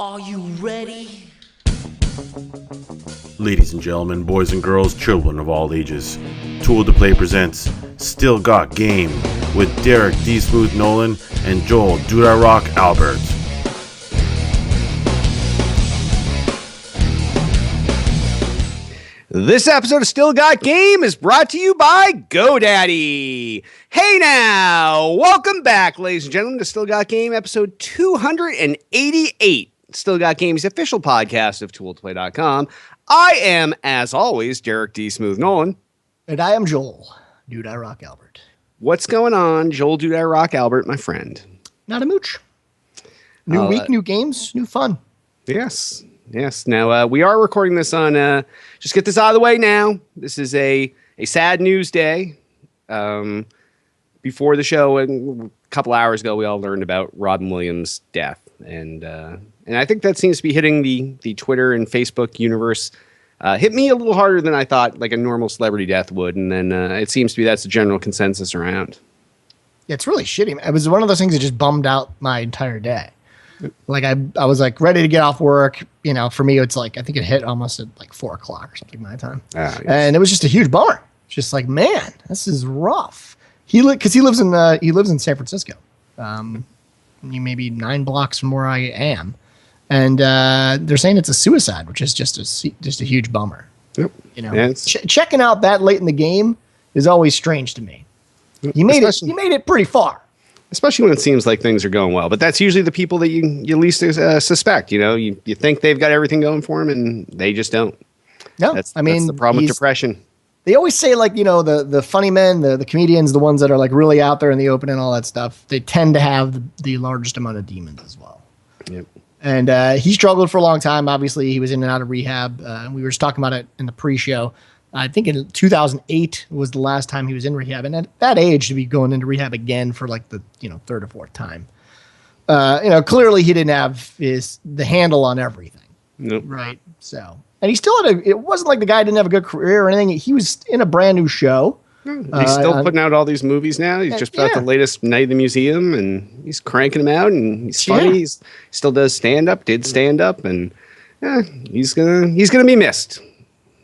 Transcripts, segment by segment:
Are you ready? Ladies and gentlemen, boys and girls, children of all ages, Tool to Play presents Still Got Game with Derek D. Smooth Nolan and Joel Dude I Rock Albert. This episode of Still Got Game is brought to you by GoDaddy. Hey now, welcome back, ladies and gentlemen, to Still Got Game, episode 288. Still Got Game's official podcast of ToolToPlay.com. I am, as always, Derek D. Smooth Nolan. And I am Joel Dude I Rock Albert. What's going on, Joel Dude I Rock Albert, my friend? Not a mooch. New week, new games, new fun. Yes. Now, we are recording this on, just get this out of the way now. This is a sad news day. Before the show, a couple hours ago, we all learned about Robin Williams' death. And I think that seems to be hitting the Twitter and Facebook universe. Hit me a little harder than I thought, like a normal celebrity death would. And then it seems to be that's the general consensus around. Yeah, it's really shitty. It was one of those things that just bummed out my entire day. Like I was like ready to get off work. You know, for me, it's like, I think it hit almost at like 4 o'clock or something my time. Yes. And it was just a huge bummer. Just like, man, this is rough. Because he lives in San Francisco, maybe 9 blocks from where I am, and they're saying it's a suicide, which is just a huge bummer. Yep. You know, checking out that late in the game is always strange to me. He made it pretty far. Especially when it seems like things are going well. But that's usually the people that you least suspect. You know, you think they've got everything going for them, and they just don't. No, that's the problem with depression. They always say, like, you know, the funny men, the comedians, the ones that are like really out there in the open and all that stuff, they tend to have the largest amount of demons as well. Yep. And he struggled for a long time. Obviously, he was in and out of rehab. We were just talking about it in the pre-show. I think in 2008 was the last time he was in rehab. And at that age, to be going into rehab again for like the, third or fourth time. Clearly he didn't have the handle on everything. Nope. Right. So, and he still it wasn't like the guy didn't have a good career or anything. He was in a brand new show. He's still putting out all these movies now. He's just put out the latest Night of the Museum, and he's cranking them out, and he's funny. Yeah. He still does stand-up, did stand-up, and he's gonna be missed.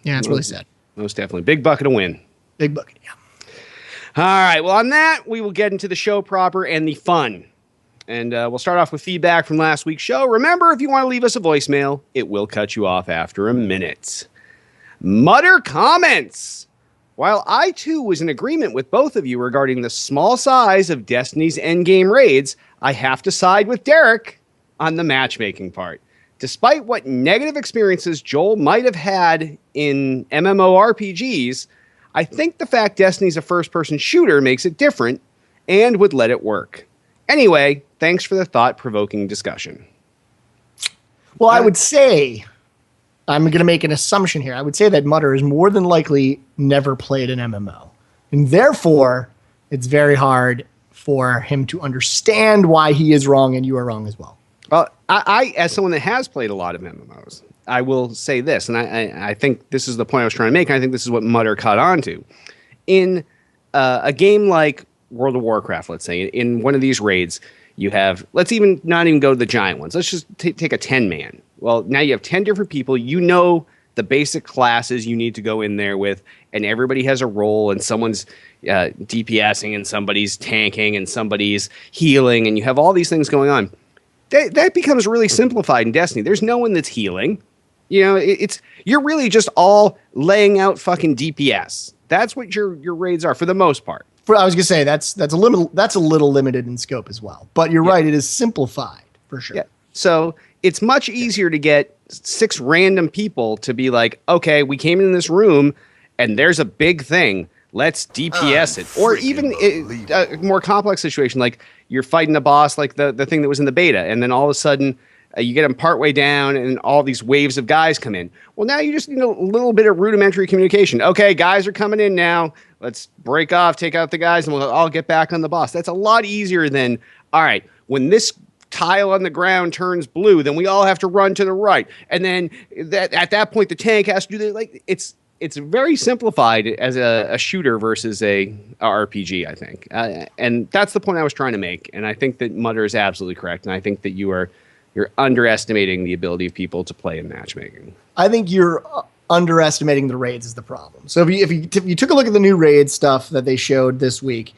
Yeah, it's really sad. Most definitely. Big bucket of win. Big bucket, yeah. All right. Well, on that, we will get into the show proper and the fun. And we'll start off with feedback from last week's show. Remember, if you want to leave us a voicemail, it will cut you off after a minute. Mutter comments. While I, too, was in agreement with both of you regarding the small size of Destiny's endgame raids, I have to side with Derek on the matchmaking part. Despite what negative experiences Joel might have had in MMORPGs, I think the fact Destiny's a first-person shooter makes it different and would let it work. Anyway, thanks for the thought-provoking discussion. Well, I would say, I'm going to make an assumption here. I would say that Mutter is more than likely never played an MMO. And therefore, it's very hard for him to understand why he is wrong and you are wrong as well. Well, I, as someone that has played a lot of MMOs, I will say this, and I think this is the point I was trying to make, and I think this is what Mutter caught on to. In a game like World of Warcraft, let's say, in one of these raids, you have, let's not even go to the giant ones. Let's just take a 10-man. Well, now you have 10 different people. You know the basic classes you need to go in there with, and everybody has a role, and someone's DPSing, and somebody's tanking, and somebody's healing, and you have all these things going on. That becomes really simplified in Destiny. There's no one that's healing. You know, you're really just all laying out fucking DPS. That's what your raids are for the most part. I was gonna say that's a little limited in scope as well. But you're right; it is simplified for sure. Yeah. So it's much easier to get 6 random people to be like, okay, we came in this room, and there's a big thing. Let's DPS it. Or even a more complex situation, like you're fighting a boss like the thing that was in the beta, and then all of a sudden you get them partway down and all these waves of guys come in. Well, now you just need a little bit of rudimentary communication. Okay, guys are coming in now. Let's break off, take out the guys, and we'll all get back on the boss. That's a lot easier than, all right, when this tile on the ground turns blue, then we all have to run to the right. And then at that point, the tank has to do that. Like, it's very simplified as a shooter versus a RPG, I think. And that's the point I was trying to make. And I think that Mutter is absolutely correct. And I think that you are you're underestimating the ability of people to play in matchmaking. I think you're underestimating the raids is the problem. So if you took a look at the new raid stuff that they showed this week,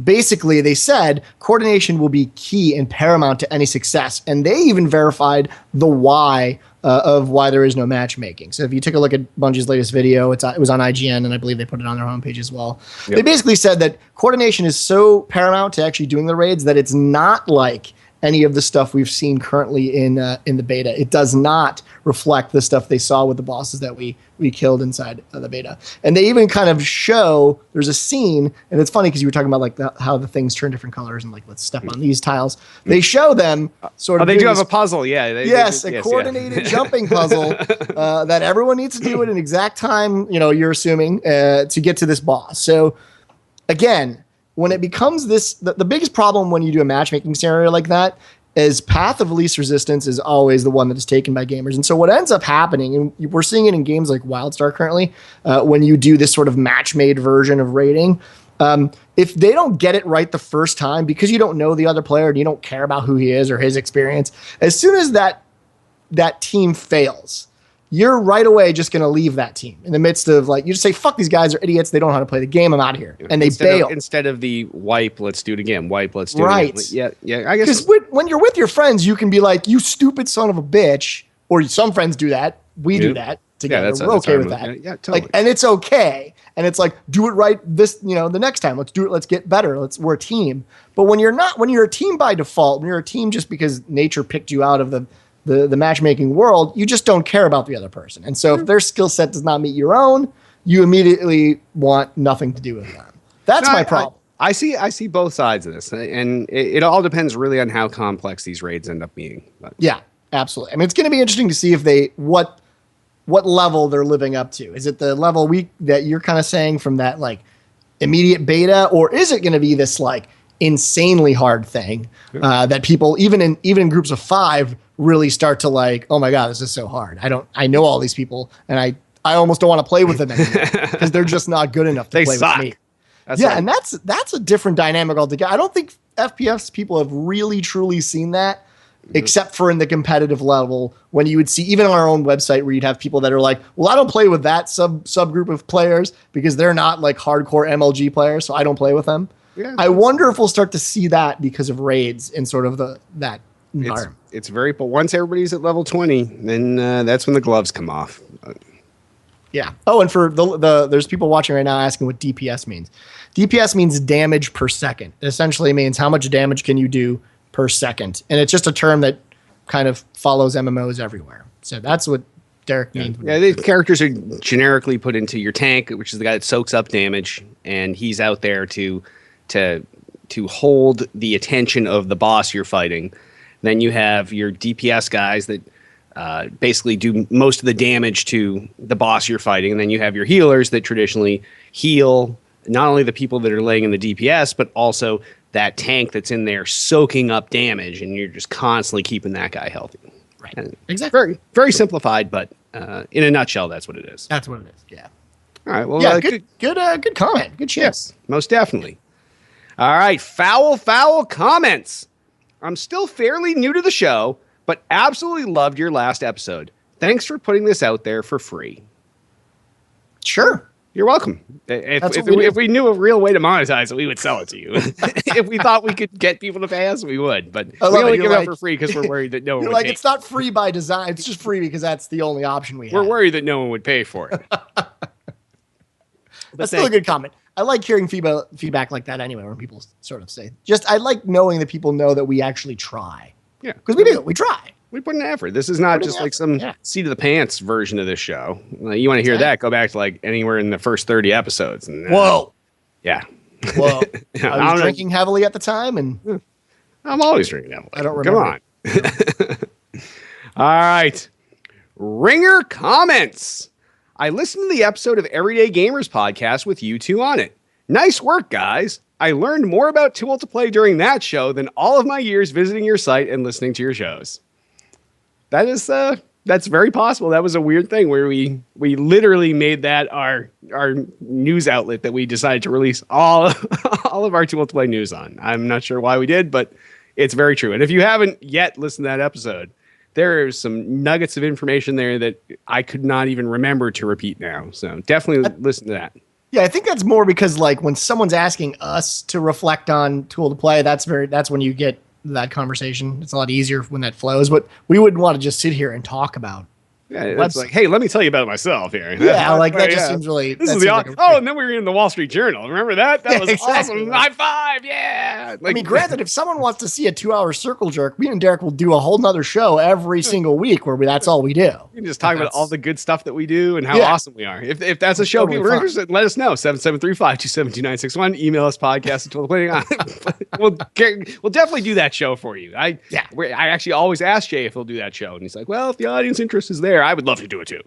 basically they said coordination will be key and paramount to any success, and they even verified the why of why there is no matchmaking. So if you took a look at Bungie's latest video, it was on IGN, and I believe they put it on their homepage as well. Yep. They basically said that coordination is so paramount to actually doing the raids that it's not like any of the stuff we've seen currently in the beta. It does not reflect the stuff they saw with the bosses that we killed inside of the beta. And they even kind of show, there's a scene, and it's funny because you were talking about like how the things turn different colors and like, let's step on these tiles. They show them sort of. They do have a puzzle, yeah. A coordinated jumping puzzle that everyone needs to do at an exact time, you're assuming, to get to this boss. So again, when it becomes this, the biggest problem when you do a matchmaking scenario like that is path of least resistance is always the one that is taken by gamers. And so what ends up happening, and we're seeing it in games like WildStar currently, when you do this sort of match-made version of raiding, if they don't get it right the first time, because you don't know the other player and you don't care about who he is or his experience, as soon as that team fails, you're right away just going to leave that team in the midst of like, you just say, fuck, these guys are idiots. They don't know how to play the game. I'm out of here. And they bail. Instead of the wipe, let's do it again. Wipe, let's do it again. Yeah, I guess. Because when you're with your friends, you can be like, you stupid son of a bitch. Or some friends do that. We do that together. We're okay with that. Yeah, totally. Like, and it's okay. And it's like, do it right the next time. Let's do it. Let's get better. We're a team. But when you're a team by default, when you're a team just because nature picked you out of the matchmaking world, you just don't care about the other person. And so if their skill set does not meet your own, you immediately want nothing to do with them. That's my problem. I see both sides of this, and it all depends really on how complex these raids end up being. But. Yeah, absolutely. I mean, it's going to be interesting to see if what level they're living up to. Is it the level that you're kind of saying from that like immediate beta, or is it going to be this like insanely hard thing that people even in groups of 5 really start to like, oh my God, this is so hard. I know all these people and I almost don't want to play with them anymore because they're just not good enough to play with me. And that's a different dynamic altogether. I don't think FPS people have really truly seen that except for in the competitive level when you would see even on our own website where you'd have people that are like, well, I don't play with that subgroup of players because they're not like hardcore MLG players, so I don't play with them. Yeah. I wonder if we'll start to see that because of raids and sort of that environment. It's but once everybody's at level 20, then that's when the gloves come off. Yeah. Oh, and for there's people watching right now asking what DPS means. DPS means damage per second. It essentially means how much damage can you do per second. And it's just a term that kind of follows MMOs everywhere. So that's what Derek means. Yeah, the characters are generically put into your tank, which is the guy that soaks up damage, and he's out there to hold the attention of the boss you're fighting. Then you have your DPS guys that basically do most of the damage to the boss you're fighting. And then you have your healers that traditionally heal not only the people that are laying in the DPS, but also that tank that's in there soaking up damage. And you're just constantly keeping that guy healthy. Right. And exactly. Very, very simplified, but in a nutshell, that's what it is. That's what it is. Yeah. All right. Well, yeah, good comment. Good shit. Yes, most definitely. All right. Foul comments. I'm still fairly new to the show, but absolutely loved your last episode. Thanks for putting this out there for free. Sure. You're welcome. If we knew a real way to monetize it, we would sell it to you. If we thought we could get people to pay us, we would. But we only give it out for free because we're worried that no one would pay. It's not free by design. It's just free because that's the only option we have. We're worried that no one would pay for it. That's still a good comment. I like hearing feedback like that anyway, when people sort of say, I like knowing that people know that we actually try. Yeah. Because we do. We try. We put an effort. This is not just like some seat of the pants version of this show. You want to hear that? Go back to like anywhere in the first 30 episodes. And, whoa. Yeah. Whoa. I was drinking heavily at the time. And I'm always drinking heavily. I don't remember. Come on. All right. Ringer comments. I listened to the episode of Everyday Gamers podcast with you two on it. Nice work, guys. I learned more about Tool to Play during that show than all of my years visiting your site and listening to your shows. That's very possible. That was a weird thing where we literally made that our news outlet that we decided to release all of our Tool to Play news on. I'm not sure why we did, but It's very true. And if you haven't yet listened to that episode, there's some nuggets of information there that I could not even remember to repeat now. So definitely listen to that. Yeah, I think that's more because like when someone's asking us to reflect on Tool to Play, that's when you get that conversation. It's a lot easier when that flows, but we wouldn't want to just sit here and talk about. Yeah, it's like, hey, let me tell you about myself here. Yeah, like that just seems really. This is the and then we were in the Wall Street Journal. Remember that? That was exactly. awesome. High five, yeah. Like, I mean, granted, if someone wants to see a 2-hour circle jerk, me and Derek will do a whole nother show every single week where that's all we do. You can just talk about all the good stuff that we do and how awesome we are. If that's a show totally people are interested, let us know. 773-527-2961. Email us podcast@totalplay.com. We'll definitely do that show for you. I actually always ask Jay if he'll do that show, and he's like, well, if the audience interest is there, I would love to do it too.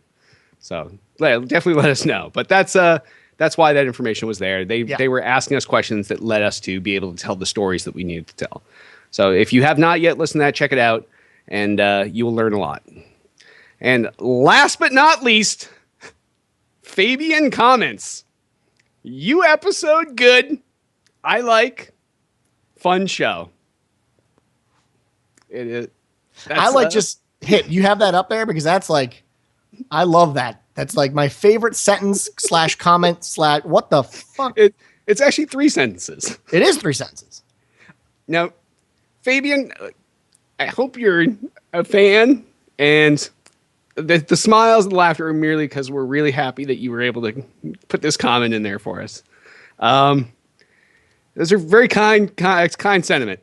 So definitely let us know. But that's why that information was there. They were asking us questions that led us to be able to tell the stories that we needed to tell. So if you have not yet listened to that, check it out, and you will learn a lot. And last but not least, Fabian comments. You episode good. I like. Fun show. It is. I like just hit. You have that up there because that's like, I love that. That's like my favorite sentence / comment / what the fuck? It's actually 3 sentences. It is 3 sentences. Now, Fabian, I hope you're a fan, and the smiles and the laughter are merely because we're really happy that you were able to put this comment in there for us. Those are very kind sentiment.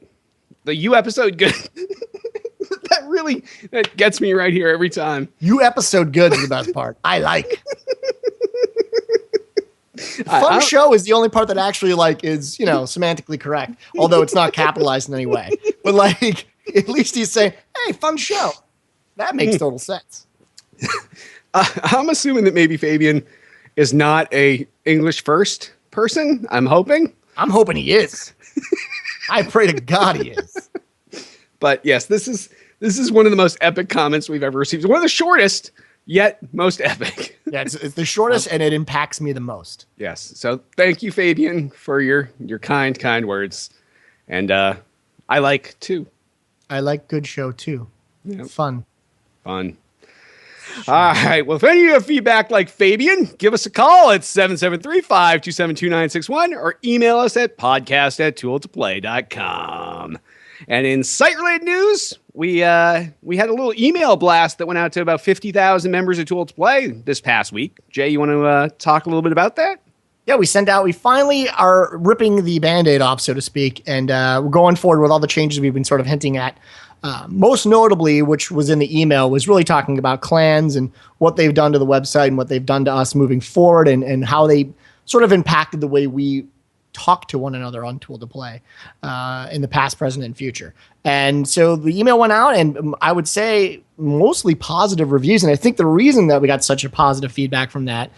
The you episode good. That gets me right here every time. You episode good is the best part. I like. Fun show is the only part that actually like is, semantically correct, although it's not capitalized in any way. But like, at least he's saying, hey, fun show. That makes total sense. I'm assuming that maybe Fabian is not a English first person. I'm hoping he is. I pray to God he is. But yes, this is one of the most epic comments we've ever received. It's one of the shortest, yet most epic. Yeah, it's the shortest, and it impacts me the most. Yes. So thank you, Fabian, for your kind words. And I like too. I like good show too. Yep. Fun. All right. Well, if any of you have feedback like Fabian, give us a call at 773-527-2961 or email us at podcast@tooltoplay.com. And in site-related news, we had a little email blast that went out to about 50,000 members of Tool to Play this past week. Jay, you want to talk a little bit about that? Yeah, we finally are ripping the Band-Aid off, so to speak, and we're going forward with all the changes we've been sort of hinting at. Most notably, which was in the email, was really talking about clans and what they've done to the website and what they've done to us moving forward and how they sort of impacted the way we talk to one another on Tool to Play in the past, present, and future. And so the email went out, and I would say mostly positive reviews. And I think the reason that we got such a positive feedback from that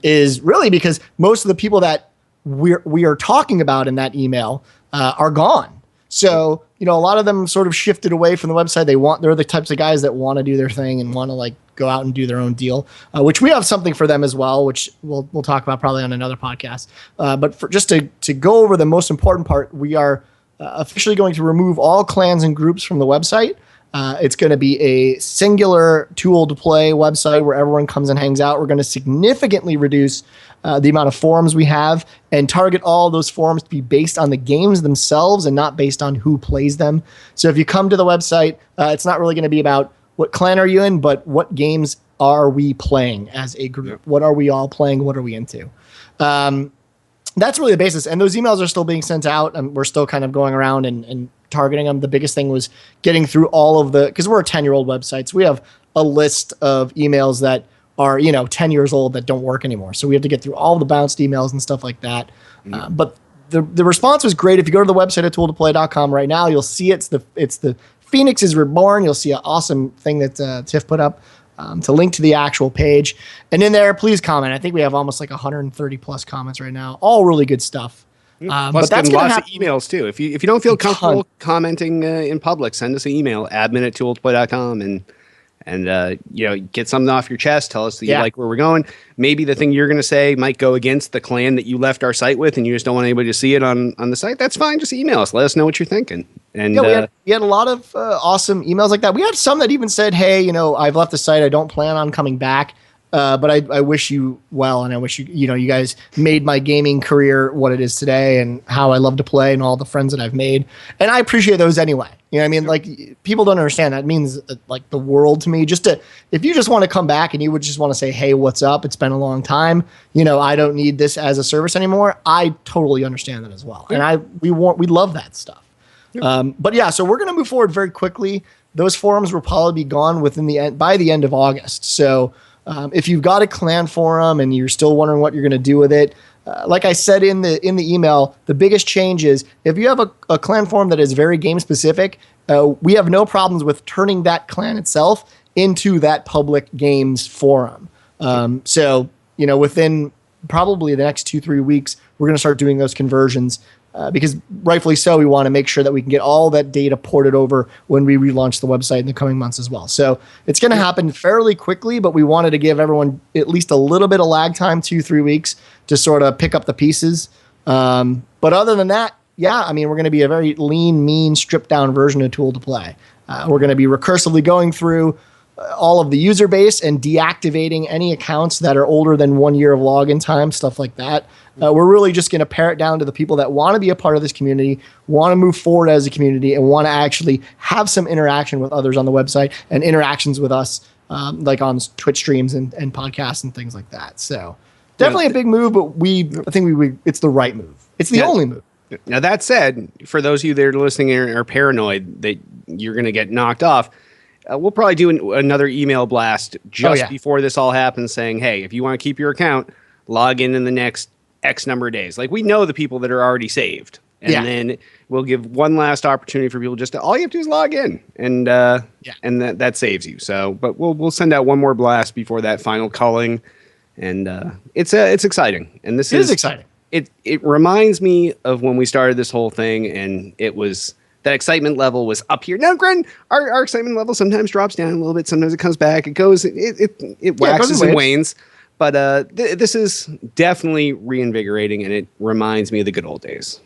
is really because most of the people that we are talking about in that email are gone. So, a lot of them sort of shifted away from the website. They're the types of guys that want to do their thing and want to like go out and do their own deal, which we have something for them as well, which we'll talk about probably on another podcast. But for just to go over the most important part, we are officially going to remove all clans and groups from the website. It's going to be a singular Tool to Play website where everyone comes and hangs out. We're going to significantly reduce the amount of forums we have and target all those forums to be based on the games themselves and not based on who plays them. So if you come to the website, it's not really going to be about what clan are you in, but what games are we playing as a group? Yep. What are we all playing? What are we into? That's really the basis. And those emails are still being sent out, and we're still kind of going around and targeting them. The biggest thing was getting through all of because we're a 10-year-old website. So we have a list of emails that are, 10 years old that don't work anymore. So we have to get through all the bounced emails and stuff like that. Mm-hmm. But the response was great. If you go to the website at tooltoplay.com right now, you'll see it's the Phoenix is Reborn. You'll see an awesome thing that Tiff put up to link to the actual page. And in there, please comment. I think we have almost like 130 plus comments right now. All really good stuff. Plus, but that's lots of emails too. If you don't feel comfortable commenting in public, send us an email, admin@tooltoplay.com, and and get something off your chest. Tell us that you Yeah. like where we're going. Maybe the thing you're going to say might go against the clan that you left our site with, and you just don't want anybody to see it on the site. That's fine. Just email us. Let us know what you're thinking. And Yeah, we had a lot of awesome emails like that. We had some that even said, "Hey, I've left the site. I don't plan on coming back, but I wish you well, and I wish you guys made my gaming career what it is today, and how I love to play, and all the friends that I've made. And I appreciate those anyway. You know what I mean? Like, people don't understand that means like the world to me. If you just want to come back and you would just want to say, "Hey, what's up? It's been a long time. I don't need this as a service anymore." I totally understand that as well, and we love that stuff. But yeah, so we're going to move forward very quickly. Those forums will probably be gone by the end of August. So if you've got a clan forum and you're still wondering what you're going to do with it, like I said in the email, the biggest change is if you have a clan forum that is very game specific, we have no problems with turning that clan itself into that public games forum. So within probably the next 2-3 weeks, we're going to start doing those conversions. Because rightfully so, we want to make sure that we can get all that data ported over when we relaunch the website in the coming months as well. So it's going to happen fairly quickly, but we wanted to give everyone at least a little bit of lag time, 2-3 weeks, to sort of pick up the pieces. But other than that, yeah, I mean, we're going to be a very lean, mean, stripped down version of Tool to Play. We're going to be recursively going through all of the user base and deactivating any accounts that are older than 1 year of login time, stuff like that. We're really just going to pare it down to the people that want to be a part of this community, want to move forward as a community, and want to actually have some interaction with others on the website and interactions with us, like on Twitch streams and podcasts and things like that. So definitely a big move, but I think it's the right move. It's the only move. Now, that said, for those of you that are listening and are paranoid that you're going to get knocked off, we'll probably do another email blast just before this all happens saying, hey, if you want to keep your account, log in the next X number of days. Like, we know the people that are already saved. And then we'll give one last opportunity for people all you have to do is log in. And that saves you. So, but we'll send out one more blast before that final culling. And it's exciting. And this is exciting. It reminds me of when we started this whole thing, and it was that excitement level was up here. Now, granted, our excitement level sometimes drops down a little bit. Sometimes it comes back. It goes. It waxes and wanes. But this is definitely reinvigorating, and it reminds me of the good old days.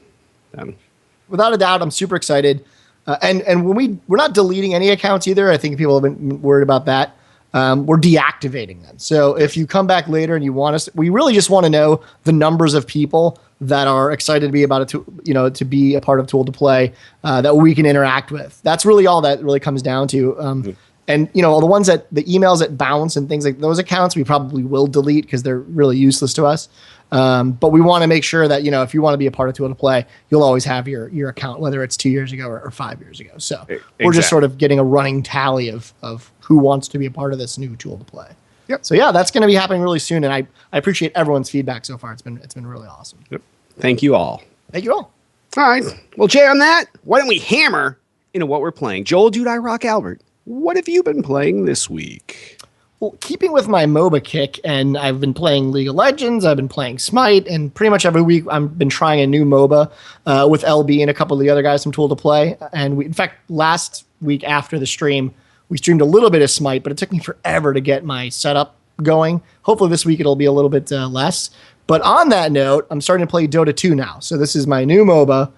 Without a doubt, I'm super excited. And when we're not deleting any accounts either. I think people have been worried about that. We're deactivating them. So if you come back later and you want us, we really just want to know the numbers of people that are excited to be about it, to be a part of Tool to Play, that we can interact with. That's really all that really comes down to. And the ones the emails that bounce and things like those accounts, we probably will delete because they're really useless to us. But we want to make sure that, if you want to be a part of Tool to Play, you'll always have your account, whether it's 2 years ago or 5 years ago. So we're just sort of getting a running tally of who wants to be a part of this new Tool to Play. Yep. So yeah, that's going to be happening really soon. And I appreciate everyone's feedback so far. It's been really awesome. Yep. Thank you all. Thank you all. All right. Well, Jay, on that, why don't we hammer into what we're playing? Joel, Dude, I Rock, Albert, what have you been playing this week? Well, keeping with my MOBA kick, and I've been playing League of Legends, I've been playing Smite, and pretty much every week I've been trying a new MOBA with LB and a couple of the other guys from Tool to Play. And in fact, last week after the stream, we streamed a little bit of Smite, but it took me forever to get my setup going. Hopefully this week it'll be a little bit less. But on that note, I'm starting to play Dota 2 now. So this is my new MOBA.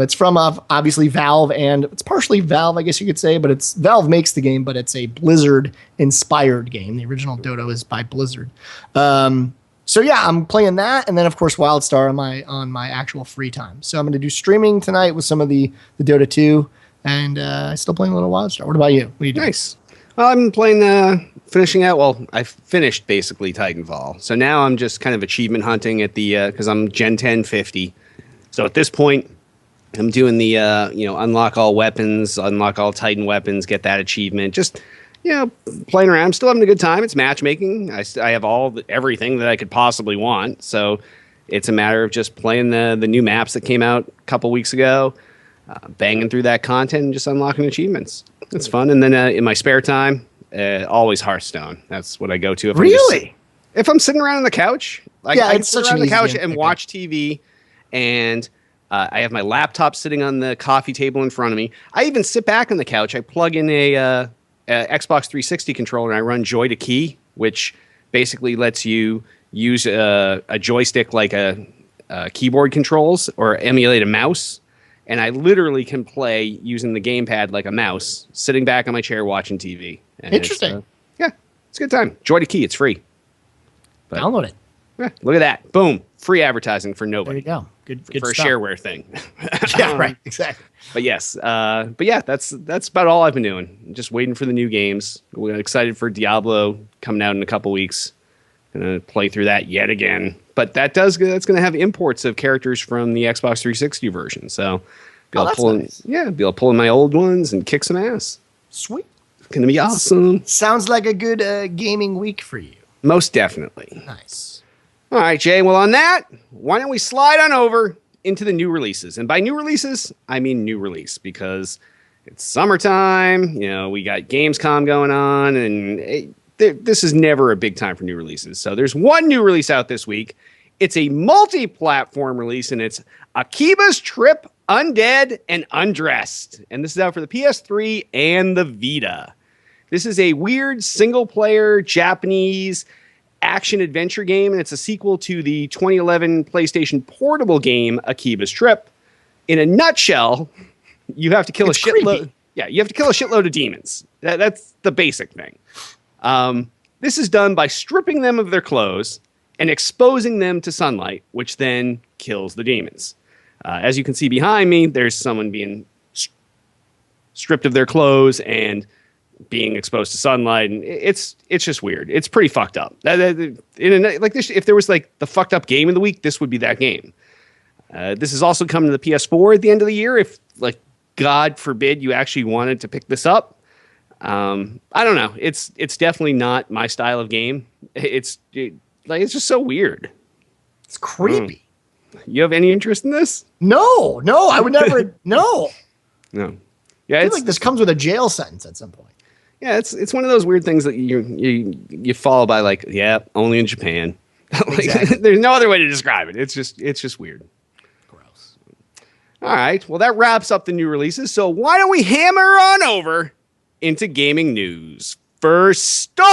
It's from obviously Valve, and it's partially Valve, I guess you could say, but Valve makes the game, but it's a Blizzard-inspired game. The original Dota is by Blizzard. So yeah, I'm playing that, and then of course WildStar on my actual free time. So I'm going to do streaming tonight with some of the Dota 2, and still playing a little WildStar. What about you? What are you doing? Nice. Well, I'm playing finishing out. Well, I finished basically Titanfall, so now I'm just kind of achievement hunting at the because I'm Gen 10 50. So at this point, I'm doing the unlock all weapons, unlock all Titan weapons, get that achievement. Just playing around. I'm still having a good time. It's matchmaking. I have everything that I could possibly want. So it's a matter of just playing the new maps that came out a couple weeks ago, banging through that content and just unlocking achievements. It's fun. And then in my spare time, always Hearthstone. That's what I go to. If I'm sitting around on the couch, I can sit around on the couch and watch TV, and I have my laptop sitting on the coffee table in front of me. I even sit back on the couch. I plug in a Xbox 360 controller and I run Joy to Key, which basically lets you use a joystick like a keyboard controls or emulate a mouse. And I literally can play using the gamepad like a mouse, sitting back on my chair watching TV. And Interesting. It's a good time. Joy to Key, it's free. But, Download it. yeah, look at that. Boom. Free advertising for nobody. There you go. Good For stuff. a shareware thing. Yeah, right. Exactly. But yes, that's about all I've been doing. Just waiting for the new games. We're excited for Diablo coming out in a couple weeks. Gonna play through that yet again. But that's going to have imports of characters from the Xbox 360 version. So be able to pull in my old ones and kick some ass. Sweet. It's gonna be awesome. Sounds like a good gaming week for you. Most definitely. Nice. All right, Jay. Well, on that, why don't we slide on over into the new releases? And by new releases, I mean new release because it's summertime. You know, we got Gamescom going on, and this is never a big time for new releases. So there's one new release out this week. It's a multi-platform release, and it's Akiba's Trip Undead and Undressed. And this is out for the PS3 and the Vita. This is a weird single-player Japanese action-adventure game, and it's a sequel to the 2011 PlayStation Portable game Akiba's Trip. In a nutshell, you have to kill a shitload. Yeah, you have to kill a shitload of demons. That's the basic thing. This is done by stripping them of their clothes and exposing them to sunlight, which then kills the demons. As you can see behind me, there's someone being stripped of their clothes and being exposed to sunlight, and it's just weird. It's pretty fucked up. Like this, if there was like the fucked up game of the week, this would be that game. This is also coming to the PS4 at the end of the year. If, like, God forbid you actually wanted to pick this up. I don't know. It's definitely not my style of game. It's just so weird. It's creepy. You have any interest in this? No, I would never. No. No. Yeah, I feel like this comes with a jail sentence at some point. Yeah, it's one of those weird things that you follow by, like, yeah, only in Japan. Like, Exactly. There's no other way to describe it. It's just weird. Gross. All right. Well, that wraps up the new releases. So why don't we hammer on over into gaming news? First story.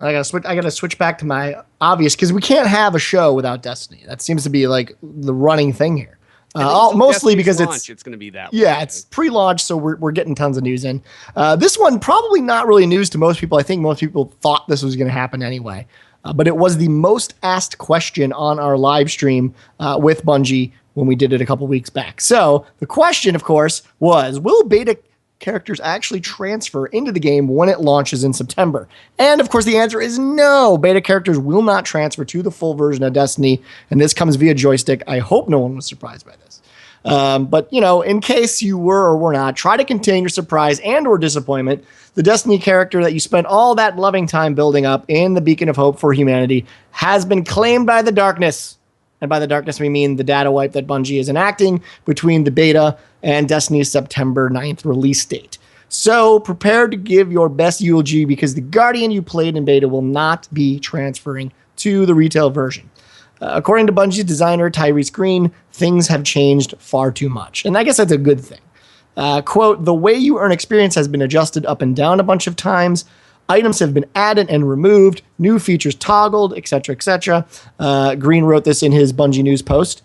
I gotta switch back to my obvious because we can't have a show without Destiny. That seems to be like the running thing here. Mostly because it's going to be that. Yeah, way. it's pre-launch, so we're getting tons of news in. This one probably not really news to most people. I think most people thought this was going to happen anyway. But it was the most asked question on our live stream with Bungie when we did it a couple weeks back. So the question, of course, was, will beta characters actually transfer into the game when it launches in September? And of course, the answer is no. Beta characters will not transfer to the full version of Destiny, and this comes via joystick. I hope no one was surprised by this. But, in case you were or were not, try to contain your surprise and or disappointment. The Destiny character that you spent all that loving time building up in the Beacon of Hope for Humanity has been claimed by the darkness. And by the darkness, we mean the data wipe that Bungie is enacting between the beta and Destiny's September 9th release date. So prepare to give your best eulogy because the Guardian you played in beta will not be transferring to the retail version. According to Bungie's designer, Tyrese Green, things have changed far too much. And I guess that's a good thing. Quote, the way you earn experience has been adjusted up and down a bunch of times. Items have been added and removed, new features toggled, etc., etc. Green wrote this in his Bungie News post.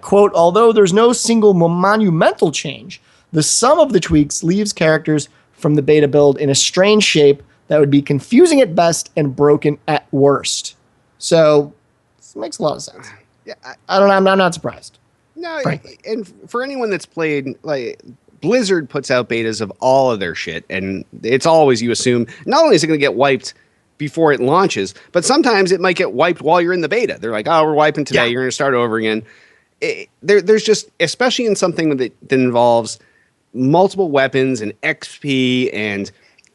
Quote, although there's no single monumental change, the sum of the tweaks leaves characters from the beta build in a strange shape that would be confusing at best and broken at worst. So, this makes a lot of sense. Yeah, I don't know. I'm not surprised. No, frankly. and for anyone that's played, like, Blizzard puts out betas of all of their shit, and it's always, you assume, not only is it going to get wiped before it launches, but sometimes it might get wiped while you're in the beta. They're like, oh, we're wiping today. Yeah. You're going to start over again. There's just, especially in something that involves multiple weapons and XP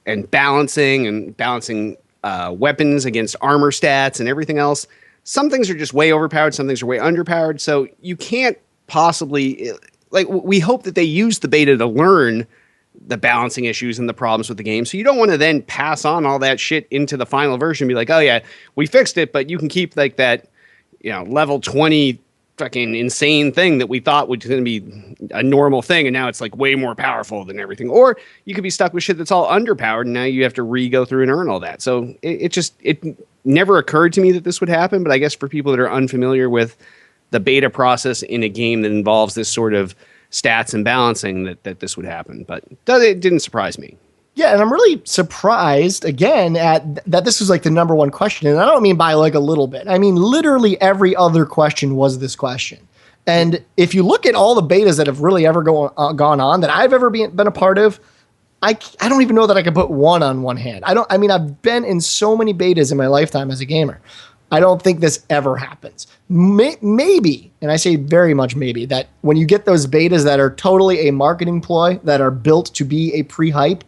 and balancing weapons against armor stats and everything else. Some things are just way overpowered. Some things are way underpowered. So you can't possibly... Like, we hope that they use the beta to learn the balancing issues and the problems with the game. So you don't want to then pass on all that shit into the final version and be like, oh, yeah, we fixed it, but you can keep, like, that, level 20 fucking insane thing that we thought was going to be a normal thing, and now it's like way more powerful than everything. Or you could be stuck with shit that's all underpowered, and now you have to go through and earn all that. So it never occurred to me that this would happen, but I guess for people that are unfamiliar with the beta process in a game that involves this sort of stats and balancing, that this would happen. But it didn't surprise me. Yeah, and I'm really surprised, again, at that this was like the number one question. And I don't mean by like a little bit. I mean, literally every other question was this question. And if you look at all the betas that have really ever gone on that I've ever been a part of, I don't even know that I could put one on one hand. I've been in so many betas in my lifetime as a gamer. I don't think this ever happens. Maybe, and I say very much maybe, that when you get those betas that are totally a marketing ploy, that are built to be a pre-hype,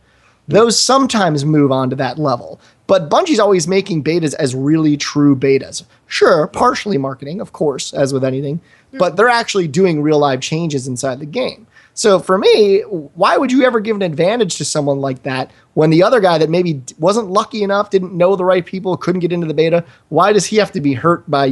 those sometimes move on to that level. But Bungie's always making betas as really true betas. Sure, partially marketing, of course, as with anything, but they're actually doing real live changes inside the game. So for me, why would you ever give an advantage to someone like that when the other guy that maybe wasn't lucky enough, didn't know the right people, couldn't get into the beta, why does he have to be hurt by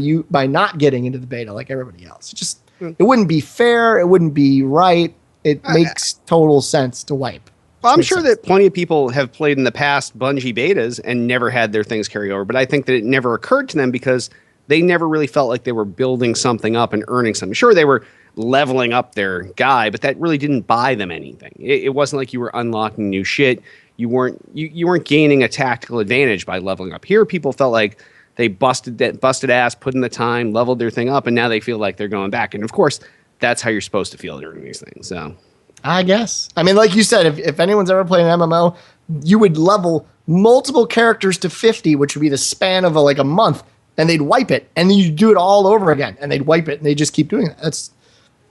not getting into the beta like everybody else? It wouldn't be fair. It wouldn't be right. It makes total sense to wipe. Well, I'm sure that plenty of people have played in the past Bungie betas and never had their things carry over, but I think that it never occurred to them because they never really felt like they were building something up and earning something. Sure, they were leveling up their guy, but that really didn't buy them anything. It wasn't like you were unlocking new shit. You weren't gaining a tactical advantage by leveling up. Here, people felt like they busted ass, put in the time, leveled their thing up, and now they feel like they're going back. And of course, that's how you're supposed to feel during these things. So, I guess. I mean, like you said, if anyone's ever played an MMO, you would level multiple characters to 50, which would be the span of a month, and they'd wipe it, and then you do it all over again, and they'd wipe it, and they just keep doing that.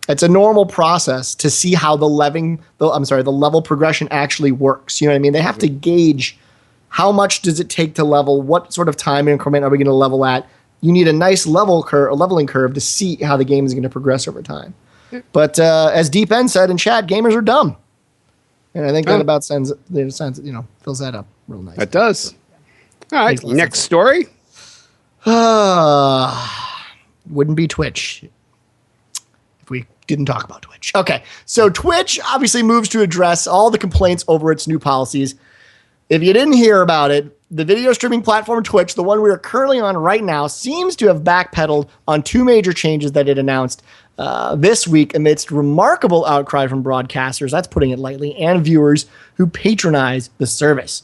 It's a normal process to see how the level progression actually works. You know what I mean? They have to gauge how much does it take to level, what sort of time increment are we going to level at. You need a nice leveling curve to see how the game is going to progress over time. But as Deep End said in chat, gamers are dumb, and I think that about fills that up real nice. That does. All right, next story. Wouldn't be Twitch if we didn't talk about Twitch. Okay, so Twitch obviously moves to address all the complaints over its new policies. If you didn't hear about it, the video streaming platform Twitch, the one we are currently on right now, seems to have backpedaled on two major changes that it announced this week amidst remarkable outcry from broadcasters, that's putting it lightly, and viewers who patronize the service.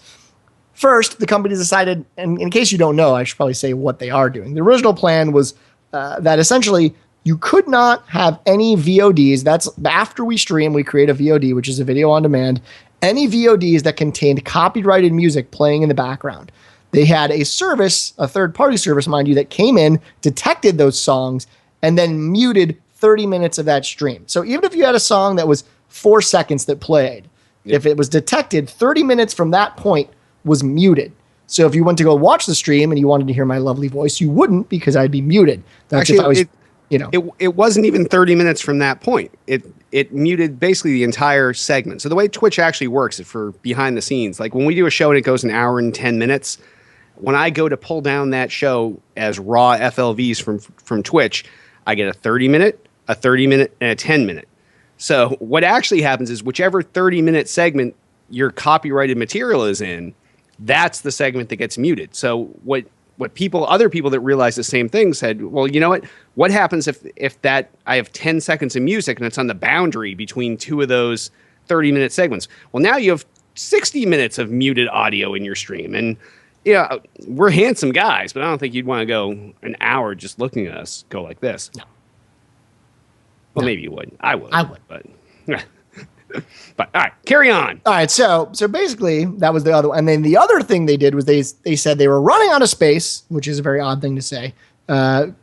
First, the company decided, and in case you don't know, I should probably say what they are doing. The original plan was that essentially you could not have any VODs. That's after we stream, we create a VOD, which is a video on demand. Any VODs that contained copyrighted music playing in the background. They had a service, a third-party service, mind you, that came in, detected those songs, and then muted 30 minutes of that stream. So even if you had a song that was 4 seconds that played, if it was detected, 30 minutes from that point was muted. So if you went to go watch the stream and you wanted to hear my lovely voice, you wouldn't because I'd be muted. That's actually, it wasn't even 30 minutes from that point. It muted basically the entire segment. So the way Twitch actually works for behind the scenes, like when we do a show and it goes an hour and 10 minutes, when I go to pull down that show as raw FLVs from Twitch, I get a 30-minute, a 30-minute, and a 10-minute. So what actually happens is whichever 30-minute segment your copyrighted material is in, that's the segment that gets muted. So what other people that realized the same thing said, well, you know what happens if that I have 10 seconds of music and it's on the boundary between two of those 30-minute segments? Well, now you have 60 minutes of muted audio in your stream. And yeah, we're handsome guys, but I don't think you'd want to go an hour just looking at us go like this. No. Well, No. maybe you would. I would. But but all right, carry on. All right, so basically that was the other one. And then the other thing they did was they said they were running out of space, which is a very odd thing to say,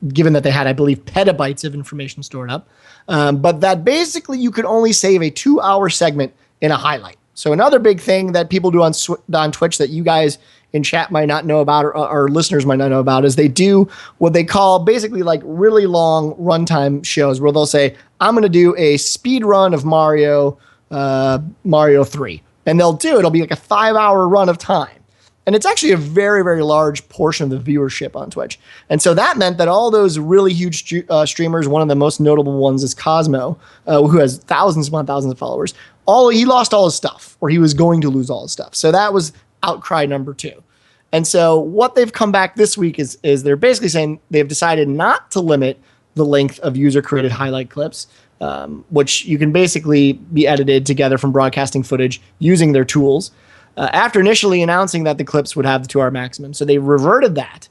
given that they had, I believe, petabytes of information stored up. But that basically you could only save a 2-hour segment in a highlight. So another big thing that people do on Twitch that you guys in chat might not know about or listeners might not know about is they do what they call basically like really long runtime shows where they'll say, I'm going to do a speed run of Mario 3. And it'll be like a 5-hour run of time. And it's actually a very, very large portion of the viewership on Twitch. And so that meant that all those really huge streamers, one of the most notable ones is Cosmo, who has thousands upon thousands of followers. He lost all his stuff, or he was going to lose all his stuff. So that was outcry number 2. And so what they've come back this week is they're basically saying they've decided not to limit the length of user-created highlight clips, which you can basically be edited together from broadcasting footage using their tools. After initially announcing that the clips would have the 2-hour maximum. So they reverted that.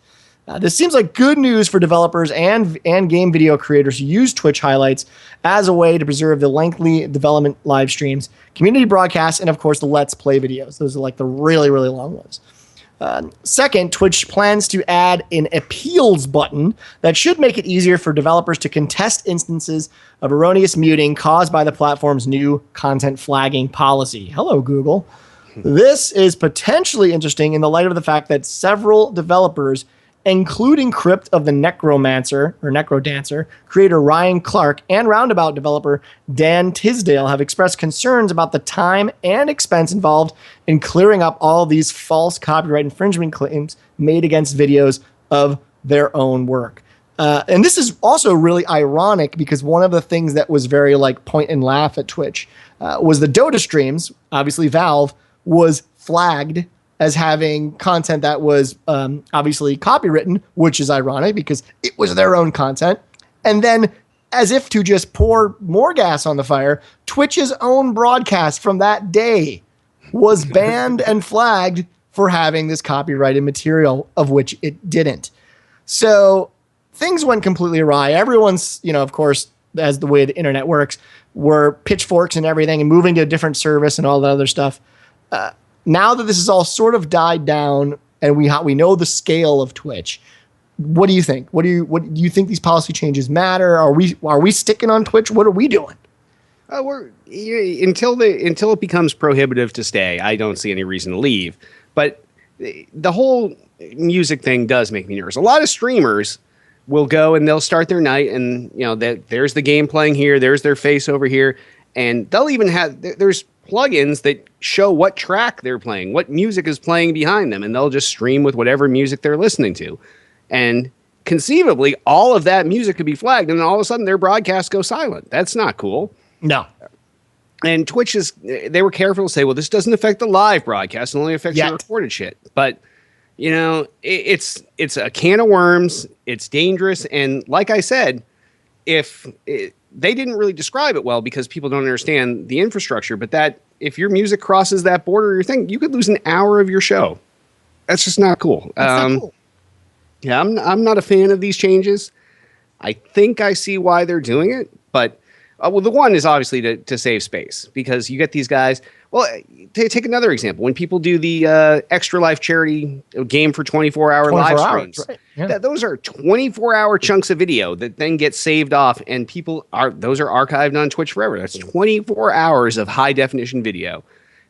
This seems like good news for developers and game video creators who use Twitch highlights as a way to preserve the lengthy development live streams, community broadcasts, and of course the Let's Play videos. Those are like the really, really long ones. Second, Twitch plans to add an appeals button that should make it easier for developers to contest instances of erroneous muting caused by the platform's new content flagging policy. Hello, Google. This is potentially interesting in the light of the fact that several developers, including Crypt of the Necrodancer, creator Ryan Clark, and Roundabout developer Dan Tisdale, have expressed concerns about the time and expense involved in clearing up all these false copyright infringement claims made against videos of their own work. And this is also really ironic because one of the things that was very like point and laugh at Twitch was the Dota streams. Obviously, Valve was flagged as having content that was obviously copywritten, which is ironic because it was their own content. And then, as if to just pour more gas on the fire, Twitch's own broadcast from that day was banned and flagged for having this copyrighted material, of which it didn't. So things went completely awry. Everyone's, of course, as the way the internet works, were pitchforks and everything and moving to a different service and all that other stuff. Now that this has all sort of died down and we know the scale of Twitch, what do you think? What do you think these policy changes matter? Are we sticking on Twitch? What are we doing? Until it becomes prohibitive to stay, I don't see any reason to leave. But the whole music thing does make me nervous. A lot of streamers will go and they'll start their night and there's the game playing here, there's their face over here, and they'll even have there's plugins that show what track they're playing, what music is playing behind them, and they'll just stream with whatever music they're listening to. And conceivably, all of that music could be flagged, and then all of a sudden their broadcast goes silent. That's not cool. No. And Twitch they were careful to say, well, this doesn't affect the live broadcast, it only affects the recorded shit. But, it's a can of worms, it's dangerous, and like I said, they didn't really describe it well because people don't understand the infrastructure, but that if your music crosses that border, you could lose an hour of your show. That's just not cool. That's not cool. Yeah, I'm not a fan of these changes. I think I see why they're doing it, but the one is obviously to save space because you get these guys. Well, take another example. When people do the Extra Life charity game for 24-hour live streams, right. Yeah. Those are 24-hour chunks of video that then get saved off, and those are archived on Twitch forever. That's 24 hours of high-definition video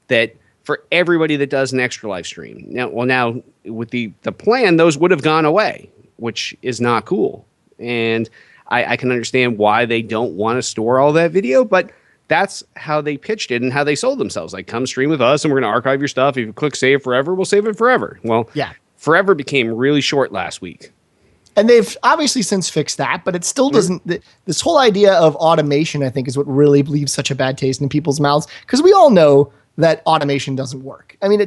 that for everybody that does an Extra Life stream. Now with the plan, those would have gone away, which is not cool. And I can understand why they don't want to store all that video, but that's how they pitched it and how they sold themselves. Like, come stream with us and we're going to archive your stuff. If you click save forever, we'll save it forever. Well, yeah, forever became really short last week. And they've obviously since fixed that, but it still doesn't. This whole idea of automation, I think, is what really leaves such a bad taste in people's mouths, because we all know that automation doesn't work. I mean,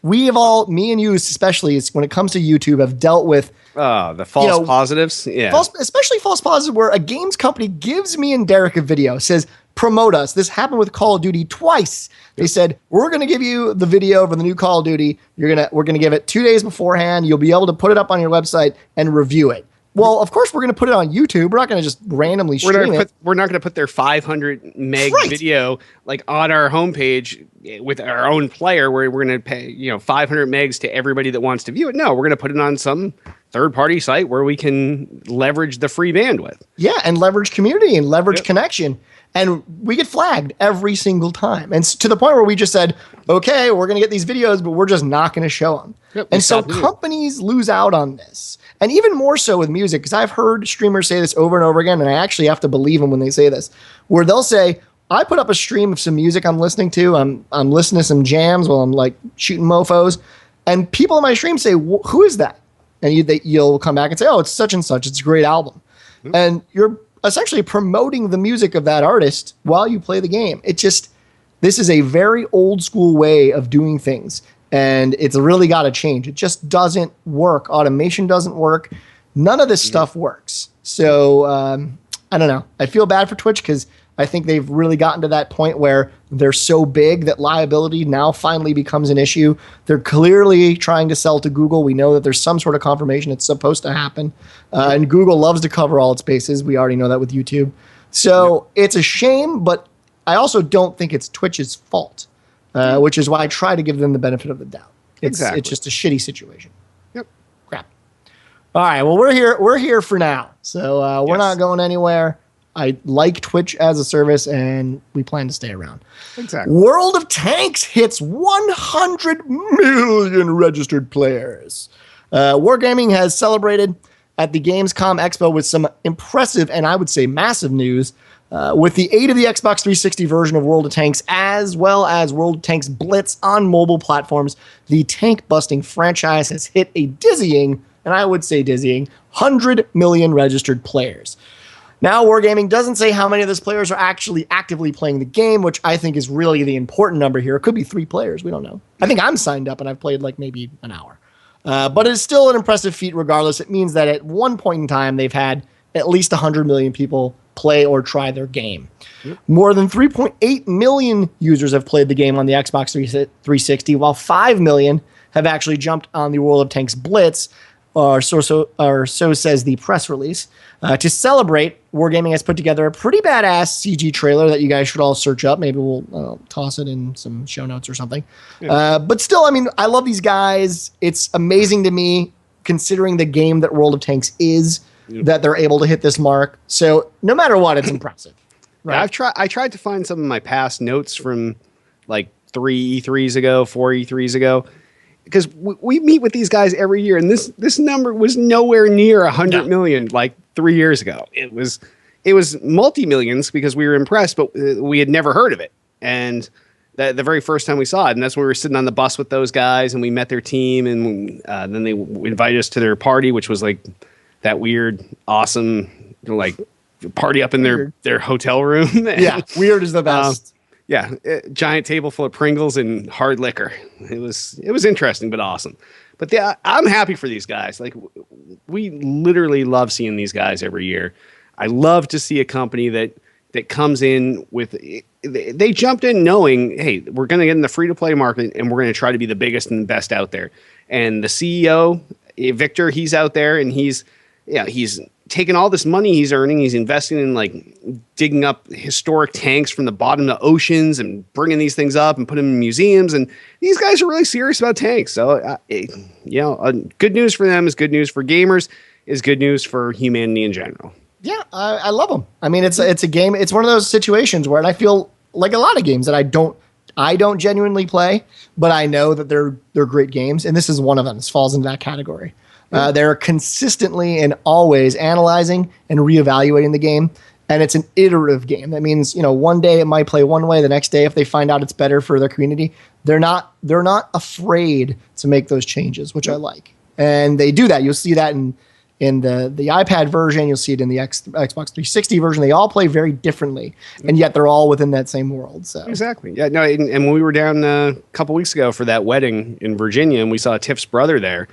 me and you especially, when it comes to YouTube, have dealt with the false positives. Yeah. Especially false positives where a games company gives me and Derek a video, says, promote us. This happened with Call of Duty twice. They said, we're going to give you the video for the new Call of Duty. We're going to give it 2 days beforehand. You'll be able to put it up on your website and review it. Well, of course, we're going to put it on YouTube. We're not going to just randomly stream it. We're not going to put their 500 meg video like on our homepage with our own player where we're going to pay 500 megs to everybody that wants to view it. No, we're going to put it on some third-party site where we can leverage the free bandwidth. Yeah, and leverage community and leverage connection. And we get flagged every single time. And to the point where we just said, okay, we're going to get these videos, but we're just not going to show them. Yep, and so companies lose out on this. And even more so with music, because I've heard streamers say this over and over again, and I actually have to believe them when they say this, where they'll say, I put up a stream of some music I'm listening to. I'm listening to some jams while I'm like shooting mofos. And people in my stream say, who is that? And you'll come back and say, oh, it's such and such. It's a great album. Mm-hmm. And you're essentially promoting the music of that artist while you play the game. This is a very old school way of doing things. And it's really got to change. It just doesn't work. Automation doesn't work. None of this stuff works. So I don't know. I feel bad for Twitch because I think they've really gotten to that point where they're so big that liability now finally becomes an issue. They're clearly trying to sell to Google. We know that there's some sort of confirmation it's supposed to happen. And Google loves to cover all its bases. We already know that with YouTube. So it's a shame, but I also don't think it's Twitch's fault, which is why I try to give them the benefit of the doubt. It's just a shitty situation. Yep. Crap. All right. Well, we're here for now. So we're not going anywhere. I like Twitch as a service, and we plan to stay around. Exactly. World of Tanks hits 100 million registered players. Wargaming has celebrated at the Gamescom Expo with some impressive and I would say massive news. With the aid of the Xbox 360 version of World of Tanks, as well as World of Tanks Blitz on mobile platforms, the tank-busting franchise has hit a dizzying, and I would say dizzying, 100 million registered players. Now, Wargaming doesn't say how many of those players are actually actively playing the game, which I think is really the important number here. It could be 3 players. We don't know. I think I'm signed up, and I've played like maybe an hour. But it's still an impressive feat regardless. It means that at one point in time, they've had at least 100 million people play or try their game. Yep. More than 3.8 million users have played the game on the Xbox 360, while 5 million have actually jumped on the World of Tanks Blitz, or so says the press release. To celebrate, Wargaming has put together a pretty badass CG trailer that you guys should all search up. Maybe we'll toss it in some show notes or something. Yeah. But still, I mean, I love these guys. It's amazing to me, considering the game that World of Tanks is, that they're able to hit this mark. So no matter what, it's impressive. Right? Yeah, I tried to find some of my past notes from like 3 E3s ago, 4 E3s ago, because we meet with these guys every year, and this number was nowhere near 100 million like 3 years ago. It was multi-millions because we were impressed, but we had never heard of it. And the very first time we saw it, and that's when we were sitting on the bus with those guys, and we met their team, and then they invited us to their party, which was like that weird, awesome, like party up in their hotel room. Yeah, weird is the best. Yeah, giant table full of Pringles and hard liquor. It was interesting, but awesome. But I'm happy for these guys. Like, we literally love seeing these guys every year. I love to see a company that comes in with, they jumped in knowing, hey, we're going to get in the free-to-play market, and we're going to try to be the biggest and best out there. And the CEO, Victor, he's out there, and he's taking all this money he's earning, he's investing in like digging up historic tanks from the bottom of the oceans and bringing these things up and putting them in museums. And these guys are really serious about tanks. So, good news for them is good news for gamers, is good news for humanity in general. Yeah, I love them. I mean, it's a game. It's one of those situations where I feel like a lot of games that I don't genuinely play, but I know that they're great games, and this is one of them. This falls into that category. They're consistently and always analyzing and reevaluating the game, and it's an iterative game. That means, one day it might play one way, the next day if they find out it's better for their community, they're not afraid to make those changes, which I like. And they do that. You'll see that in the iPad version, you'll see it in the Xbox 360 version. They all play very differently, and yet they're all within that same world. So exactly, yeah. No, and when we were down a couple weeks ago for that wedding in Virginia, and we saw Tiff's brother there.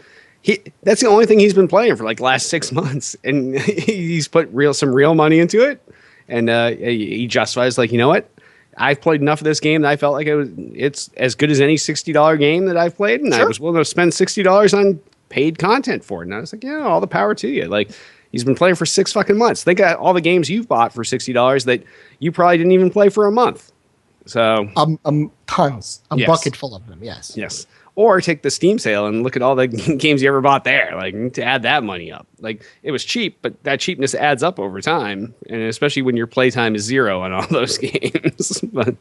That's the only thing he's been playing for like last 6 months, and he's put some real money into it, and he justifies like, you know what, I've played enough of this game that I felt like it's as good as any $60 game that I've played, and sure. I was willing to spend $60 on paid content for it, and I was like, yeah, all the power to you. Like, he's been playing for 6 fucking months. Think of all the games you've bought for $60 that you probably didn't even play for a month. So tons, yes. Bucket full of them. Yes. Or take the Steam sale and look at all the games you ever bought there, like to add that money up. Like, it was cheap, but that cheapness adds up over time, and especially when your playtime is 0 on all those games. But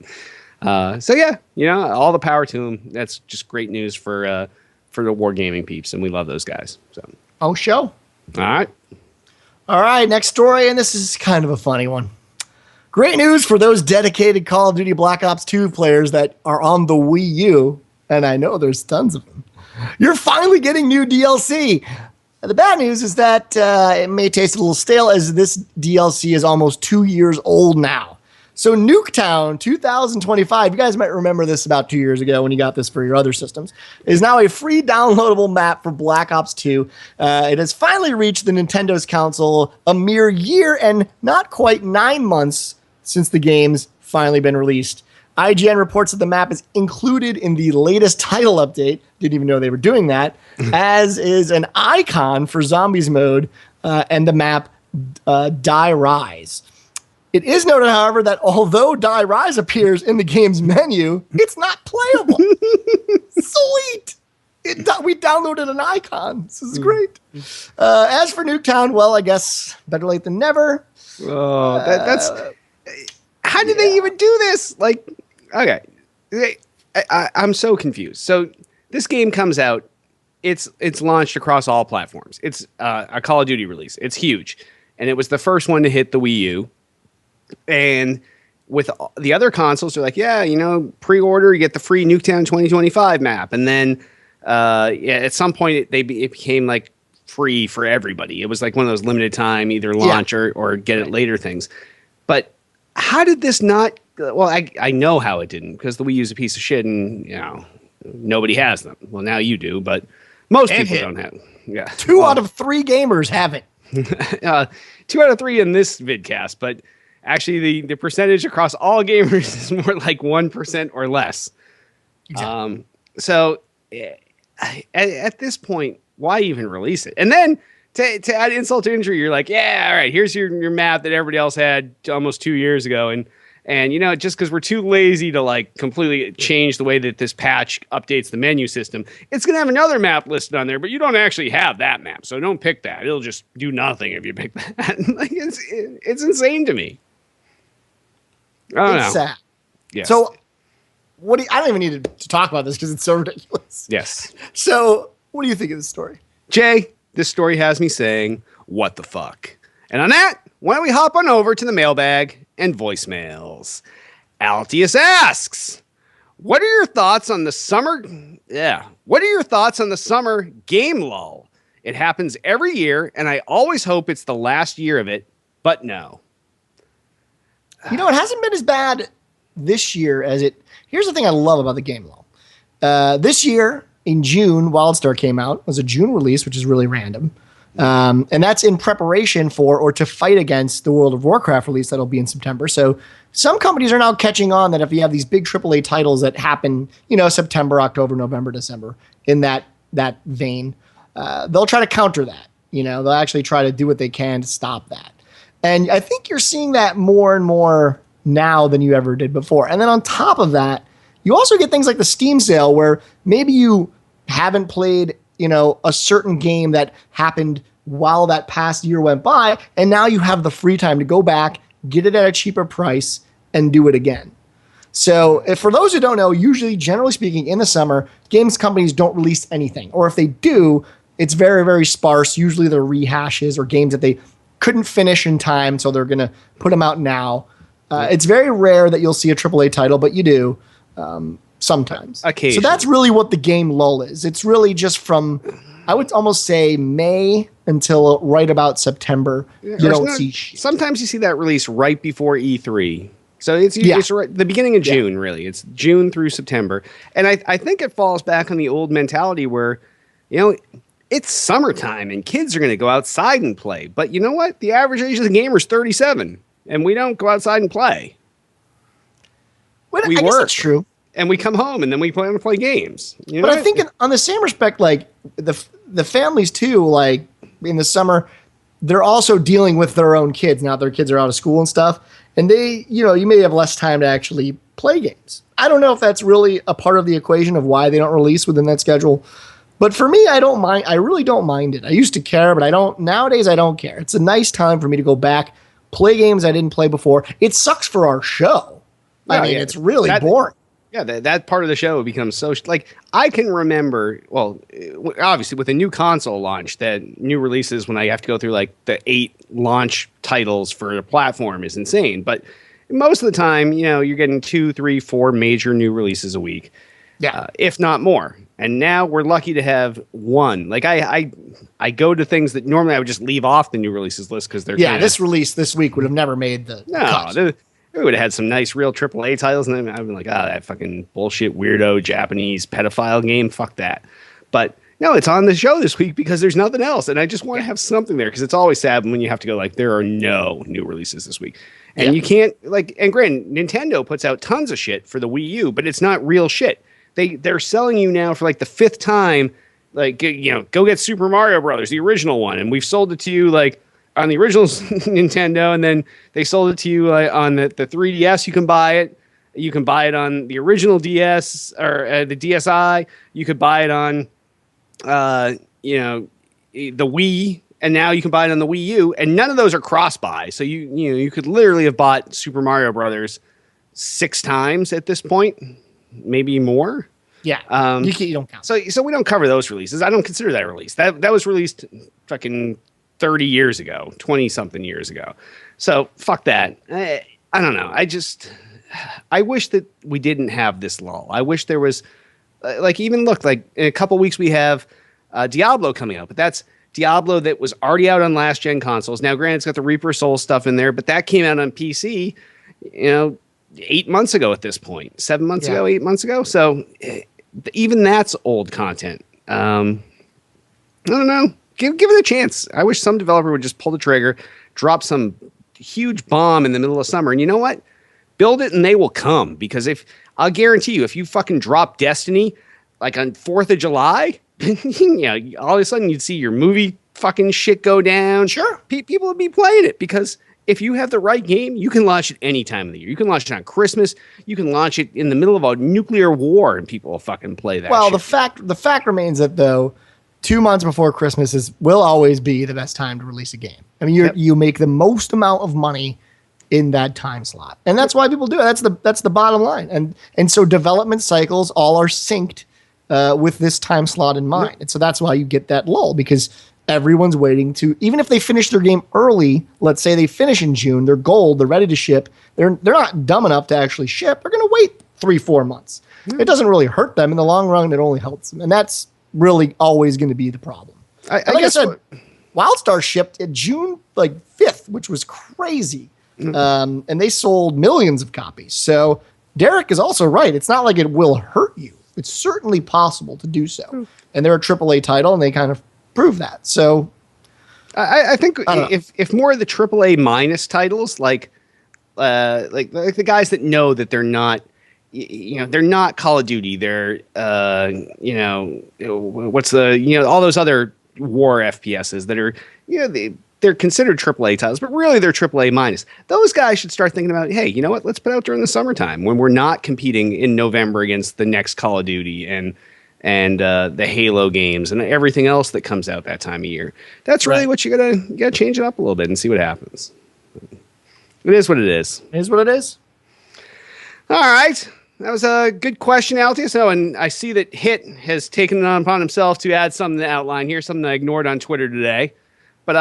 so yeah, all the power to them. That's just great news for the wargaming peeps, and we love those guys. So show. All right. Next story, and this is kind of a funny one. Great news for those dedicated Call of Duty Black Ops 2 players that are on the Wii U. And I know there's tons of them. You're finally getting new DLC. The bad news is that it may taste a little stale, as this DLC is almost 2 years old now. So Nuketown 2025, you guys might remember this about 2 years ago when you got this for your other systems, is now a free downloadable map for Black Ops 2. It has finally reached the Nintendo's console a mere year and not quite 9 months since the game's finally been released. IGN reports that the map is included in the latest title update. Didn't even know they were doing that. As is an icon for Zombies mode and the map Die Rise. It is noted, however, that although Die Rise appears in the game's menu, it's not playable. Sweet. We downloaded an icon. This is great. As for Nuketown, well, I guess better late than never. Oh, that's... How did they even do this? Like, okay. I'm so confused. So this game comes out. It's launched across all platforms. It's a Call of Duty release. It's huge. And it was the first one to hit the Wii U. And with the other consoles, they're like, yeah, pre-order, you get the free Nuketown 2025 map. And then at some point, it became like free for everybody. It was like one of those limited time, either launch or get it later things. But how did this not? Well, I know how it didn't, because the Wii U is a piece of shit, and nobody has them. Well, now you do, but most people don't have them. Yeah, 2 out of 3 gamers have it. 2 out of 3 in this vidcast, but actually the percentage across all gamers is more like 1% or less. Exactly. So at this point, why even release it? And then to add insult to injury, you're like, yeah, all right, here's your map that everybody else had almost 2 years ago. And just because we're too lazy to like completely change the way that this patch updates the menu system, it's going to have another map listed on there, but you don't actually have that map. So don't pick that. It'll just do nothing if you pick that. Like, it's insane to me. I don't know. Sad. Yes. So I don't even need to talk about this because it's so ridiculous. Yes. So what do you think of this story? Jay, this story has me saying, what the fuck? And on that, why don't we hop on over to the mailbag and voicemails. Altius asks, what are your thoughts on the summer? Yeah. What are your thoughts on the summer game lull? It happens every year, and I always hope it's the last year of it, but no. It hasn't been as bad this year as it. Here's the thing I love about the game lull. This year, in June, WildStar came out. It was a June release, which is really random. And that's in preparation for or to fight against the World of Warcraft release that'll be in September. So some companies are now catching on that if you have these big AAA titles that happen, September, October, November, December, in that vein, they'll try to counter that. They'll actually try to do what they can to stop that. And I think you're seeing that more and more now than you ever did before. And then on top of that, you also get things like the Steam sale where maybe you haven't played, a certain game that happened while that past year went by, and now you have the free time to go back, get it at a cheaper price, and do it again. So for those who don't know, usually, generally speaking, in the summer, games companies don't release anything. Or if they do, it's very, very sparse. Usually they're rehashes or games that they couldn't finish in time, so they're going to put them out now. It's very rare that you'll see a AAA title, but you do sometimes. Occasionally. So that's really what the game lull is. It's really just from, I would almost say, May until right about September. You don't see shit. Sometimes you see that release right before E3. So it's right, the beginning of June, really. It's June through September. And I think it falls back on the old mentality where, it's summertime and kids are going to go outside and play. But you know what? The average age of the gamer is 37, and we don't go outside and play. Well, I guess that's true. And we come home, and then we plan to play games. But I think on the same respect, like the families too, like in the summer, they're also dealing with their own kids. Now their kids are out of school and stuff, and they, you may have less time to actually play games. I don't know if that's really a part of the equation of why they don't release within that schedule. But for me, I don't mind. I really don't mind it. I used to care, but I don't. Nowadays, I don't care. It's a nice time for me to go back, play games I didn't play before. It sucks for our show. It's really boring. Yeah, that part of the show becomes so... Like, I can remember... Well, obviously, with a new console launch, that new releases when I have to go through, like, the 8 launch titles for the platform is insane. But most of the time, you're getting 2, 3, 4 major new releases a week. if not more. And now we're lucky to have one. Like I go to things that normally I would just leave off the new releases list because they're this release this week would have never made the cut. We would have had some nice real AAA titles, and then I've been like, that fucking bullshit weirdo Japanese pedophile game, fuck that. But no, it's on the show this week because there's nothing else, and I just want to have something there because it's always sad when you have to go like, there are no new releases this week, and you can't like. And granted, Nintendo puts out tons of shit for the Wii U, but it's not real shit. They're selling you now for like the 5th time, like go get Super Mario Brothers, the original one, and we've sold it to you like on the original Nintendo, and then they sold it to you on the 3DS. You can buy it. You can buy it on the original DS or the DSi. You could buy it on, the Wii, and now you can buy it on the Wii U. And none of those are cross-buy, so you could literally have bought Super Mario Brothers 6 times at this point. Maybe more. Yeah. You don't count. So we don't cover those releases. I don't consider that a release. That was released fucking 30 years ago, 20 something years ago. So fuck that. I don't know. I wish that we didn't have this lull. I wish there was like in a couple weeks we have Diablo coming out, but that's Diablo that was already out on last gen consoles. Now granted it's got the Reaper Soul stuff in there, but that came out on PC, 8 months ago at this point, 7 months ago, 8 months ago. So even that's old content. I don't know. Give it a chance. I wish some developer would just pull the trigger, drop some huge bomb in the middle of summer. And you know what? Build it and they will come. Because I'll guarantee you, if you fucking drop Destiny like on 4th of July, all of a sudden you'd see your movie fucking shit go down. Sure. People would be playing it because if you have the right game, you can launch it any time of the year. You can launch it on Christmas. You can launch it in the middle of a nuclear war, and people will fucking play that. Well, shit. the fact remains that though, 2 months before Christmas will always be the best time to release a game. I mean, you make the most amount of money in that time slot, and that's why people do it. That's the bottom line. And so development cycles all are synced with this time slot in mind, and so that's why you get that lull because everyone's waiting to, even if they finish their game early, let's say they finish in June, they're gold, they're ready to ship, they're not dumb enough to actually ship, they're going to wait 3-4 months. It doesn't really hurt them. In the long run, it only helps them. And that's really always going to be the problem. I guess WildStar shipped at June 5th, which was crazy. And they sold millions of copies. So Derek is also right. It's not like it will hurt you. It's certainly possible to do so. And they're a AAA title, and they kind of prove that. So I think if more of the AAA minus titles, like the guys that know that they're not, they're not Call of Duty, they're what's all those other war FPSs that are they're considered AAA titles, but really they're AAA minus. Those guys should start thinking about, hey, you know what? Let's put out during the summertime when we're not competing in November against the next Call of Duty and the Halo games and everything else that comes out that time of year. That's really what you gotta change it up a little bit and see what happens. It is what it is. It is what it is. All right. That was a good question, Altius. Oh, and I see that Hit has taken it upon himself to add something to outline here, something I ignored on Twitter today. But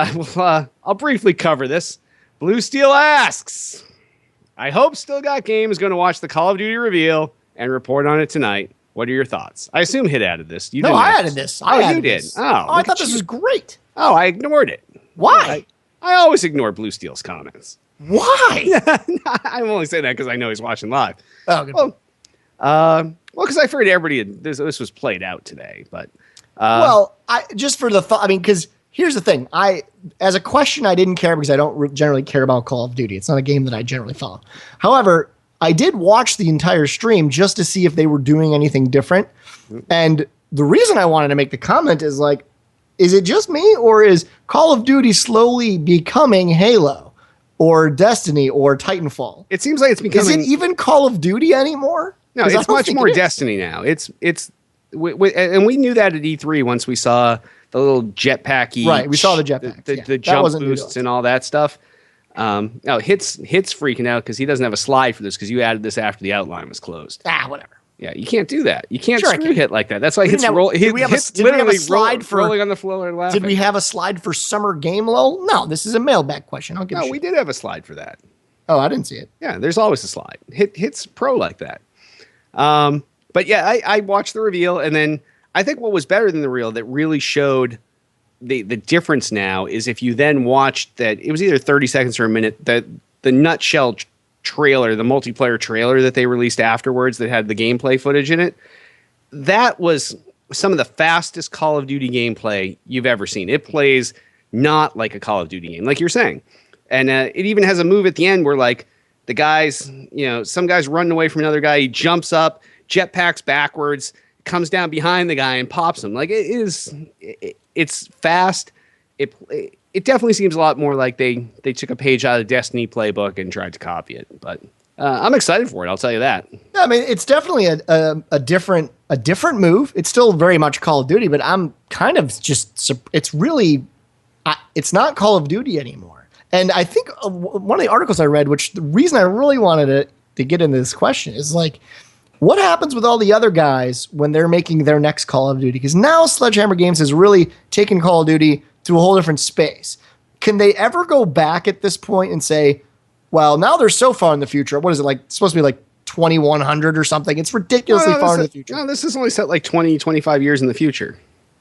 I'll briefly cover this. Blue Steel asks, I hope Still Got Game is going to watch the Call of Duty reveal and report on it tonight. What are your thoughts? I assume Hit added this. No, I added this. You did. Oh, I thought this was great. Oh, I ignored it. Why? I always ignore Blue Steel's comments. Why? I'm only saying that because I know he's watching live. Oh, good. Well, because I figured everybody this was played out today. But just for the thought, because here's the thing. As a question, I didn't care because I don't generally care about Call of Duty. It's not a game that I generally follow. However, I did watch the entire stream just to see if they were doing anything different. And the reason I wanted to make the comment is is it just me, or is Call of Duty slowly becoming Halo or Destiny or Titanfall? It seems like it's becoming... Is it even Call of Duty anymore? No, it's much more Destiny now. And we knew that at E3 once we saw the little jetpack. Right, we saw the jetpacks. The jump boosts and all that stuff. No, Hit's freaking out because he doesn't have a slide for this because you added this after the outline was closed. Whatever. Yeah, you can't do that. You can't screw Hit like that. That's why Hit's rolling on the floor laughing. Did we have a slide for Summer Game Lull? No, this is a mailbag question. We did have a slide for that. Oh, I didn't see it. Yeah, there's always a slide. Hit's pro like that. But yeah, I watched the reveal, and then I think what was better than the reveal that really showed the difference now is if you then watched that, it was either 30 seconds or a minute, the nutshell trailer, the multiplayer trailer that they released afterwards that had the gameplay footage in it. That was some of the fastest Call of Duty gameplay you've ever seen. It plays not like a Call of Duty game, like you're saying. And it even has a move at the end where, like, the guys, some guy's running away from another guy. He jumps up, jetpacks backwards, comes down behind the guy and pops him. Like, it's fast. It definitely seems a lot more like they took a page out of the Destiny playbook and tried to copy it. But I'm excited for it. I'll tell you that. Yeah, I mean, it's definitely a different move. It's still very much Call of Duty, but I'm kind of just, it's really, it's not Call of Duty anymore. And I think one of the articles I read, which the reason I really wanted to get into this question is, like, what happens with all the other guys when they're making their next Call of Duty? Because now Sledgehammer Games has really taken Call of Duty to a whole different space. Can they ever go back at this point and say, well, now they're so far in the future. What is it, like, it's supposed to be like 2100 or something? It's ridiculously far in the future. No, this is only set like 20, 25 years in the future.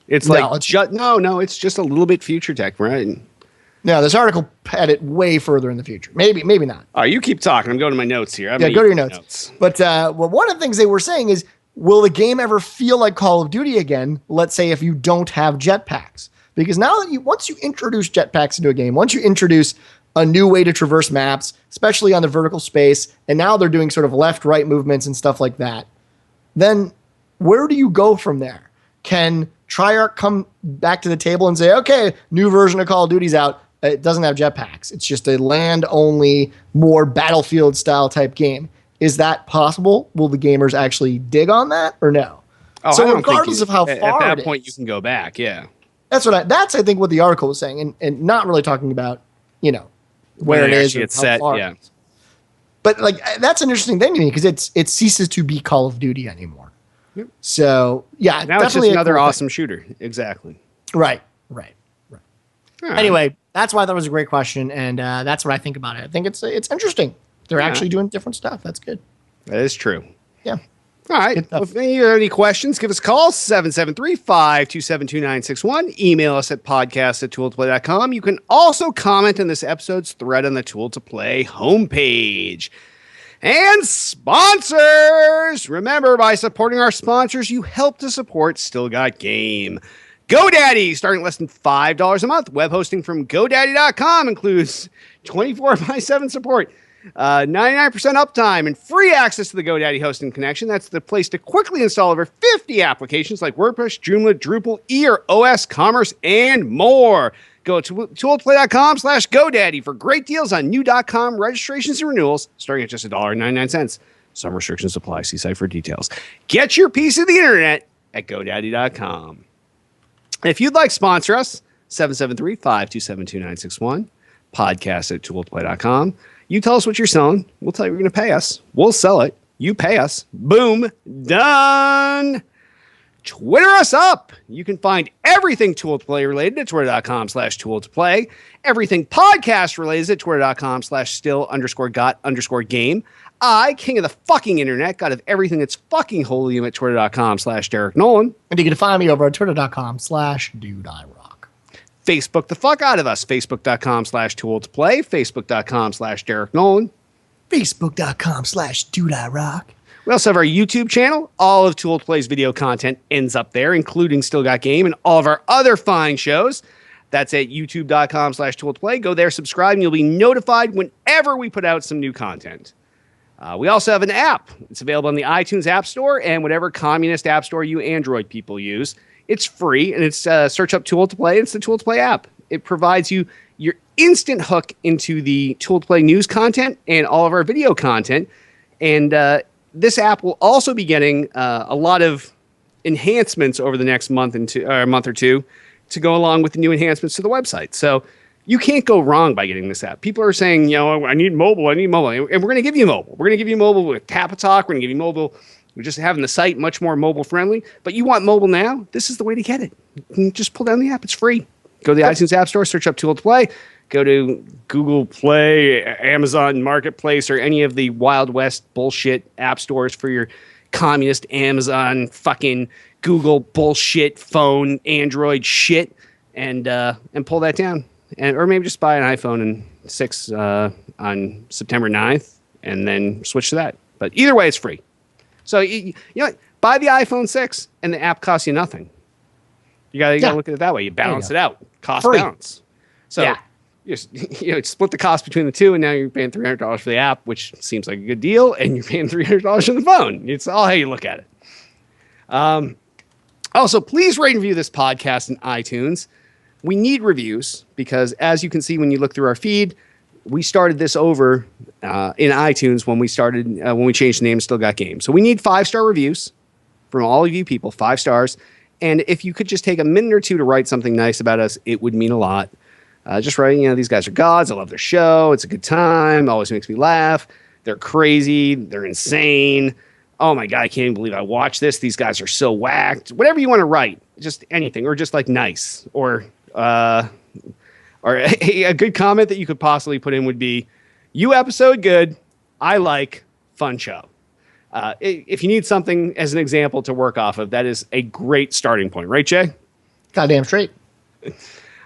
It's no, it's just a little bit future tech, right? No, this article had it way further in the future. Maybe not. Oh, you keep talking. I'm going to my notes here. Go to your notes. But one of the things they were saying is, will the game ever feel like Call of Duty again? Let's say if you don't have jetpacks, because now that once you introduce jetpacks into a game, once you introduce a new way to traverse maps, especially on the vertical space, and now they're doing sort of left-right movements and stuff like that, then where do you go from there? Can Treyarch come back to the table and say, okay, new version of Call of Duty's out. It doesn't have jetpacks. It's just a land-only, more Battlefield-style type game. Is that possible? Will the gamers actually dig on that or no? Oh, so regardless of how far at that point you can go back, yeah. That's I think what the article was saying, and not really talking about, where it is or it's set, yeah. But like that's an interesting thing to me because it ceases to be Call of Duty anymore. Yep. So yeah, now it's just another awesome shooter. Exactly. Right. Anyway, that's why that was a great question, and that's what I think about it. I think it's interesting. They're actually doing different stuff. That's good. That is true. Yeah. All right. Well, if you have any questions, give us a call, 773-527-2961. Email us at podcast@tooltoplay.com. You can also comment on this episode's thread on the Tool to Play homepage. And sponsors! Remember, by supporting our sponsors, you help to support Still Got Game. GoDaddy, starting at less than $5 a month. Web hosting from GoDaddy.com includes 24/7 support, 99% uptime, and free access to the GoDaddy hosting connection. That's the place to quickly install over 50 applications like WordPress, Joomla, Drupal, EOS, Commerce, and more. Go to tooltoplay.com/GoDaddy for great deals on new .com registrations and renewals, starting at just $1.99. Some restrictions apply. See site for details. Get your piece of the internet at GoDaddy.com. If you'd like to sponsor us, 773-527-2961, podcast@tooltoplay.com. You tell us what you're selling. We'll tell you you're going to pay us. We'll sell it. You pay us. Boom. Done. Twitter us up. You can find everything Tool to Play related at twitter.com/Tool to Play. Everything podcast related at twitter.com/still_got_game. I, king of the fucking internet, god of everything that's fucking holy, am at twitter.com/Derek Nolan. And you can find me over at twitter.com/DudeIRock. Facebook the fuck out of us. Facebook.com/Tool to Play. Facebook.com/Derek Nolan. Facebook.com/DudeIRock. We also have our YouTube channel. All of Tool to Play's video content ends up there, including Still Got Game and all of our other fine shows. That's at youtube.com/Tool to Play. Go there, subscribe, and you'll be notified whenever we put out some new content. We also have an app. It's available on the iTunes App Store and whatever communist app store you Android people use. It's free, and it's search up Tool to Play. It's the Tool to Play app. It provides you your instant hook into the Tool to Play news content and all of our video content. And this app will also be getting a lot of enhancements over the next month or two to go along with the new enhancements to the website. So you can't go wrong by getting this app. People are saying, I need mobile. And we're going to give you mobile. We're going to give you mobile with Tap a Talk. We're going to give you mobile. We're just having the site much more mobile friendly. But you want mobile now? This is the way to get it. You can just pull down the app. It's free. Go to the iTunes App Store, search up Tool to Play. Go to Google Play, Amazon Marketplace, or any of the Wild West bullshit app stores for your communist Amazon fucking Google bullshit phone Android shit and pull that down, or maybe just buy an iPhone 6 on September 9th and then switch to that. But either way, it's free. So you know what? Buy the iPhone 6 and the app costs you nothing. You gotta look at it that way. You balance it out. Cost Free. balance. So you split the cost between the two, and now you're paying $300 for the app, which seems like a good deal, and you're paying $300 for the phone. It's all how you look at it. Also, please rate and review this podcast in iTunes. We need reviews because, as you can see when you look through our feed, we started this over in iTunes when we changed the name to Still Got Game. So we need 5-star reviews from all of you people, 5 stars. And if you could just take a minute or two to write something nice about us, it would mean a lot. Just writing, these guys are gods. I love their show. It's a good time. Always makes me laugh. They're crazy. They're insane. Oh my God, I can't even believe I watched this. These guys are so whacked. Whatever you want to write, just anything, or just like nice, or a good comment that you could possibly put in would be, "You episode good. I like, fun show." If you need something as an example to work off of, that is a great starting point, right, Jay? Goddamn straight.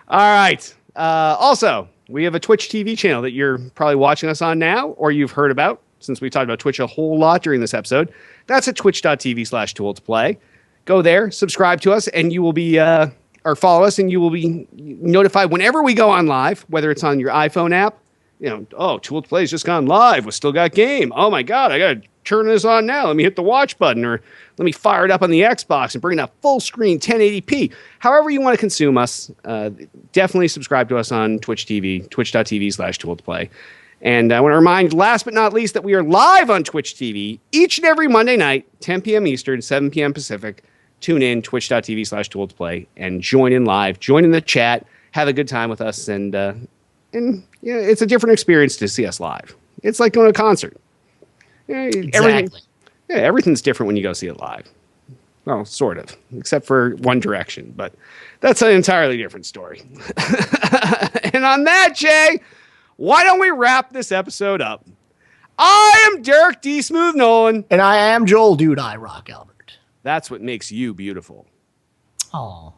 All right. Also, we have a Twitch TV channel that you're probably watching us on now, or you've heard about, since we talked about Twitch a whole lot during this episode. That's at twitch.tv/tooltoplay. Go there, subscribe to us, and you will be, or follow us, and you will be notified whenever we go on live, whether it's on your iPhone app. Tool to Play's just gone live. We Still Got Game. Oh my God, I got to turn this on now. Let me hit the watch button, or let me fire it up on the Xbox and bring it up full screen 1080p. However you want to consume us, definitely subscribe to us on Twitch TV, twitch.tv/tooltoplay. And I want to remind, last but not least, that we are live on Twitch TV each and every Monday night, 10 p.m. Eastern, 7 p.m. Pacific. Tune in, twitch.tv/tooltoplay, and join in live. Join in the chat. Have a good time with us. And it's a different experience to see us live. It's like going to a concert. Exactly. Everything's different when you go see it live. Well, sort of, except for One Direction, but that's an entirely different story. And on that, Jay, why don't we wrap this episode up? I am Derek D. Smooth Nolan. And I am Joel Dude I Rock Albert. That's what makes you beautiful. Oh.